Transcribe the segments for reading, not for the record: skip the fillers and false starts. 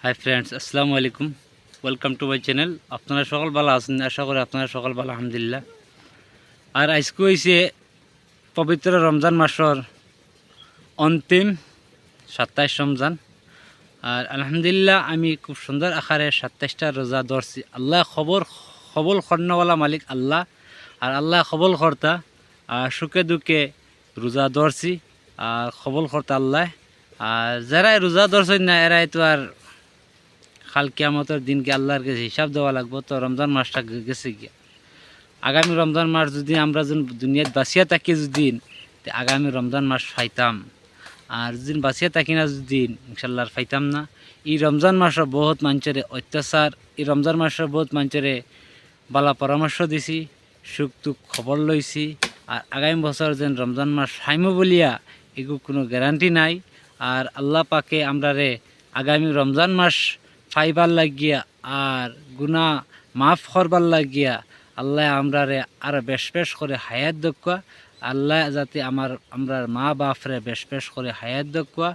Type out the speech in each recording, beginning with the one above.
Hi friends, আসসালামু আলাইকুম। Welcome to my channel. আপনারা সকল ভালো আছেন, আশা করি আপনারা সকল ভালো, আলহামদুলিল্লাহ। আর আজকে হয়েছে পবিত্র রমজান মাসের অন্তিম 27 রমজান। আর আলহামদুলিল্লাহ আমি খুব সুন্দর আকারে 27টা রোজা ধরছি। আল্লাহ খবল খর্নওয়ালা মালিক আল্লাহ, আর আল্লাহ খবল কর্তা। আর সুখে দুঃখে রোজা ধরছি, আর খবল কর্তা আল্লাহ। আর যারাই রোজা ধরছেন না, এরাই তো আর কাল কিয়ামতের দিনকে আল্লাহর কাছে হিসাব দেওয়া লাগবো। তো রমজান মাসটা গেছে গিয়া, আগামী রমজান মাস যদি আমরা দুনিয়াত বাঁচিয়া থাকি, যদি আগামী রমজান মাস পাইতাম, আর যদি বাঁচিয়া থাকি না যদি ইনশাল্লাহ পাইতাম না। এই রমজান মাসে বহুত মানুষের অত্যাচার, এই রমজান মাসে বহুত মানুষের বালা পরামর্শ দিছি, সুখ দুঃখ খবর লইছি। আর আগামী বছর যেন রমজান মাস পাইমু বলিয়া এগুলো কোনো গ্যারান্টি নাই। আর আল্লাহ পাকে আমরারে আগামী রমজান মাস ফাইবার লাগিয়া আর গুনাহ মাফ করবার লাগিয়া আল্লাহ আমরারে আর বেশ করে হায়াত দক্কা। আল্লাহ যাতে আমরার মা বাপরে বেশ করে হায়াত দক্কা,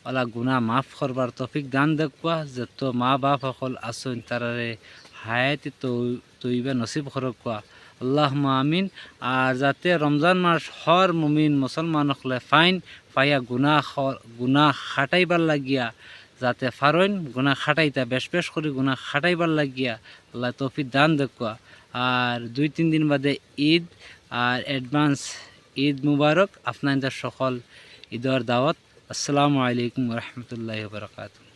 ওলা গুনাহ মাফ করবার তৌফিক দান দক্কা। যত মা বাপ সকল আসুন তারারে হায়াত তৈবা নসিব করক্কা, আল্লাহুম্মা আমিন। আর যাতে রমজান মাস হর মুমিন মুসলমান হলে পাইয়া গুনাহ খাটাইবার লাগিয়া যাতে ফারইন গুনাহ খাটাইতা বেশ করে গুনাহ খাটাইবার লাগিয়া আল্লাহ তৌফিক দান দেখুয়া। আর 2-3 দিন বাদে ঈদ, আর অ্যাডভান্স ঈদ মুবারক আপনাদের সকল ঈদের দাওয়াত। আসসালামু আলাইকুম ওয়া রাহমাতুল্লাহি ওয়া বারাকাতুহু।